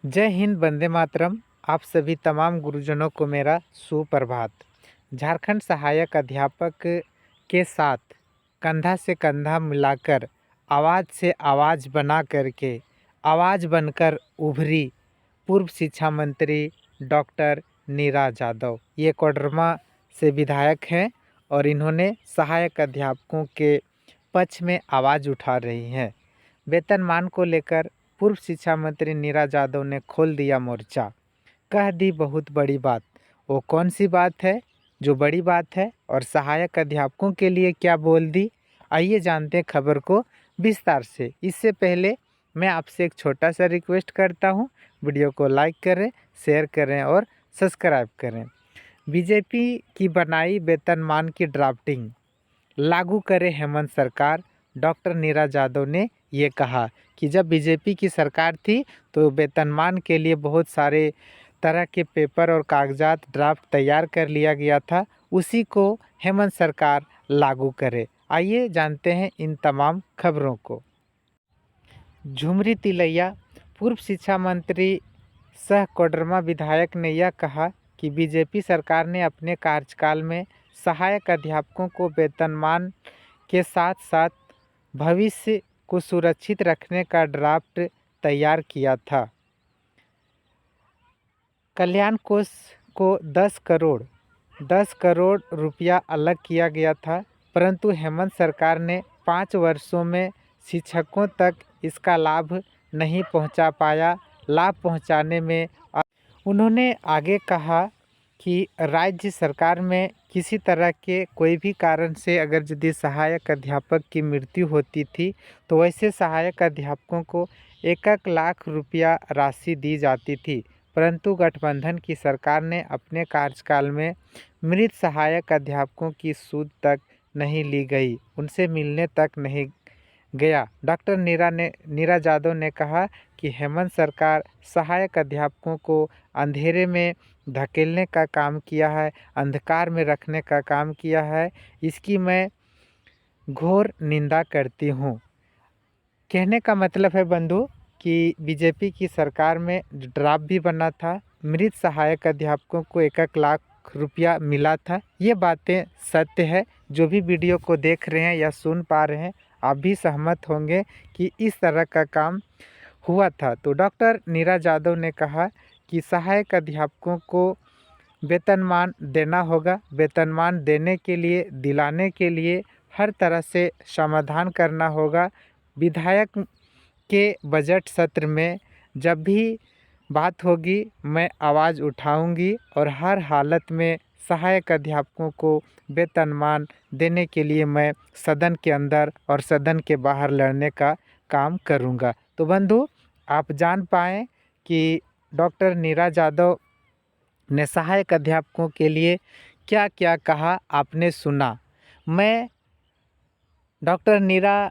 जय हिंद, वंदे मातरम। आप सभी तमाम गुरुजनों को मेरा सुप्रभात। झारखंड सहायक अध्यापक के साथ कंधा से कंधा मिलाकर आवाज़ से आवाज़ बना करके आवाज़ बनकर उभरी पूर्व शिक्षा मंत्री डॉक्टर नीरा जादव। ये कोडरमा से विधायक हैं और इन्होंने सहायक अध्यापकों के पक्ष में आवाज़ उठा रही हैं। वेतनमान को लेकर पूर्व शिक्षा मंत्री नीरा जादव ने खोल दिया मोर्चा, कह दी बहुत बड़ी बात। वो कौन सी बात है जो बड़ी बात है और सहायक अध्यापकों के लिए क्या बोल दी? आइए जानते हैं खबर को विस्तार से। इससे पहले मैं आपसे एक छोटा सा रिक्वेस्ट करता हूँ, वीडियो को लाइक करें, शेयर करें और सब्सक्राइब करें। बीजेपी की बनाई वेतनमान की ड्राफ्टिंग लागू करे हेमंत सरकार। डॉक्टर नीरा जादव ने ये कहा कि जब बीजेपी की सरकार थी तो वेतनमान के लिए बहुत सारे तरह के पेपर और कागजात ड्राफ्ट तैयार कर लिया गया था, उसी को हेमंत सरकार लागू करे। आइए जानते हैं इन तमाम खबरों को। झुमरी तिलैया पूर्व शिक्षा मंत्री सह कोडरमा विधायक ने यह कहा कि बीजेपी सरकार ने अपने कार्यकाल में सहायक अध्यापकों को वेतनमान के साथ साथ भविष्य को सुरक्षित रखने का ड्राफ्ट तैयार किया था। कल्याण कोष को 10 करोड़ रुपया अलग किया गया था, परंतु हेमंत सरकार ने 5 वर्षों में शिक्षकों तक इसका लाभ नहीं पहुंचा पाया। लाभ पहुंचाने में उन्होंने आगे कहा कि राज्य सरकार में किसी तरह के कोई भी कारण से अगर यदि सहायक अध्यापक की मृत्यु होती थी तो वैसे सहायक अध्यापकों को 1 लाख रुपया राशि दी जाती थी, परंतु गठबंधन की सरकार ने अपने कार्यकाल में मृत सहायक अध्यापकों की सूद तक नहीं ली गई, उनसे मिलने तक नहीं गया। डॉक्टर नीरा जादव ने कहा कि हेमंत सरकार सहायक अध्यापकों को अंधेरे में धकेलने का काम किया है, अंधकार में रखने का काम किया है। इसकी मैं घोर निंदा करती हूँ। कहने का मतलब है बंधु कि बीजेपी की सरकार में जो ड्राफ्ट भी बना था, मृत सहायक अध्यापकों को 1 लाख रुपया मिला था। ये बातें सत्य है। जो भी वीडियो को देख रहे हैं या सुन पा रहे हैं, आप भी सहमत होंगे कि इस तरह का काम हुआ था। तो डॉक्टर नीरा जादव ने कहा कि सहायक अध्यापकों को वेतनमान देना होगा। वेतनमान देने के लिए, दिलाने के लिए हर तरह से समाधान करना होगा। विधायक के बजट सत्र में जब भी बात होगी मैं आवाज़ उठाऊंगी और हर हालत में सहायक अध्यापकों को वेतनमान देने के लिए मैं सदन के अंदर और सदन के बाहर लड़ने का काम करूंगा। तो बंधु, आप जान पाएँ कि डॉक्टर नीरा जादव ने सहायक अध्यापकों के लिए क्या क्या कहा, आपने सुना। मैं डॉक्टर नीरा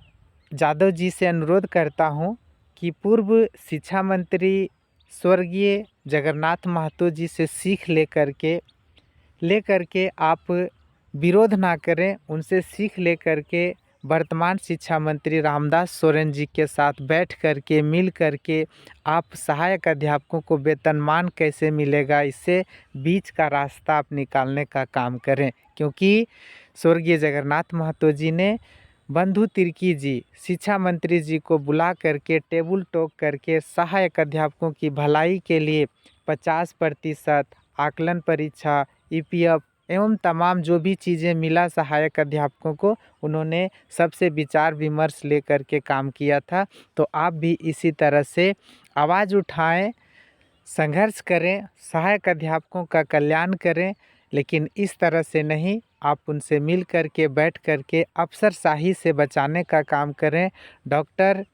जादव जी से अनुरोध करता हूं कि पूर्व शिक्षा मंत्री स्वर्गीय जगन्नाथ महतो जी से सीख लेकर के आप विरोध ना करें, उनसे सीख लेकर के वर्तमान शिक्षा मंत्री रामदास सोरेन जी के साथ बैठ कर के मिल कर के आप सहायक अध्यापकों को वेतनमान कैसे मिलेगा, इससे बीच का रास्ता आप निकालने का काम करें। क्योंकि स्वर्गीय जगन्नाथ महतो जी ने बंधु तिर्की जी शिक्षा मंत्री जी को बुला करके टेबल टॉक करके सहायक अध्यापकों की भलाई के लिए 50% आकलन परीक्षा, ईपीएफ एवं तमाम जो भी चीज़ें मिला सहायक अध्यापकों को, उन्होंने सबसे विचार विमर्श लेकर के काम किया था। तो आप भी इसी तरह से आवाज़ उठाएं, संघर्ष करें, सहायक अध्यापकों का कल्याण करें, लेकिन इस तरह से नहीं। आप उनसे मिल कर के बैठ कर के अफसरशाही से बचाने का काम करें। डॉक्टर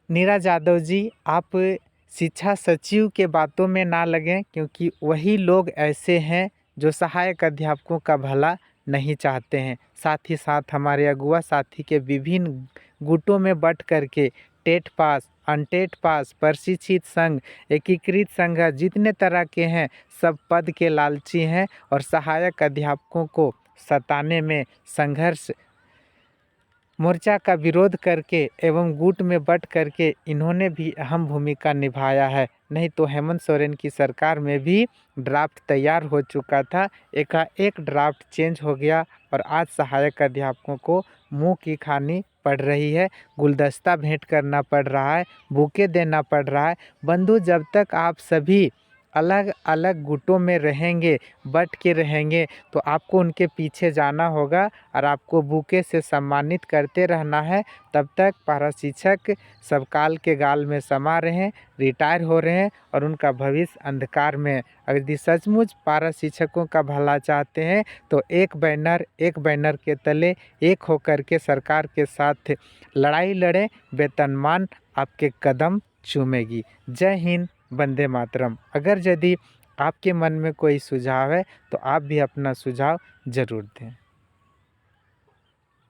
नीरा जादव जी, आप शिक्षा सचिव के बातों में ना लगें, क्योंकि वही लोग ऐसे हैं जो सहायक अध्यापकों का भला नहीं चाहते हैं। साथ ही साथ हमारे अगुआ साथी के विभिन्न गुटों में बट करके टेट पास, अनटेट पास, प्रशिक्षित संघ, एकीकृत संघ, जितने तरह के हैं सब पद के लालची हैं और सहायक अध्यापकों को सताने में संघर्ष मोर्चा का विरोध करके एवं गुट में बट करके इन्होंने भी अहम भूमिका निभाया है। नहीं तो हेमंत सोरेन की सरकार में भी ड्राफ्ट तैयार हो चुका था। एकाएक ड्राफ्ट चेंज हो गया और आज सहायक अध्यापकों को मुंह की खानी पड़ रही है, गुलदस्ता भेंट करना पड़ रहा है, बुके देना पड़ रहा है। बंधु, जब तक आप सभी अलग अलग गुटों में रहेंगे, बट के रहेंगे, तो आपको उनके पीछे जाना होगा और आपको बुके से सम्मानित करते रहना है। तब तक पारा शिक्षक सब काल के गाल में समा रहे हैं, रिटायर हो रहे हैं और उनका भविष्य अंधकार में है। अगर यदि सचमुच पारा शिक्षकों का भला चाहते हैं तो एक बैनर के तले एक होकर के सरकार के साथ लड़ाई लड़ें, वेतनमान आपके कदम चूमेगी। जय हिंद, वंदे मातरम। अगर यदि आपके मन में कोई सुझाव है तो आप भी अपना सुझाव ज़रूर दें।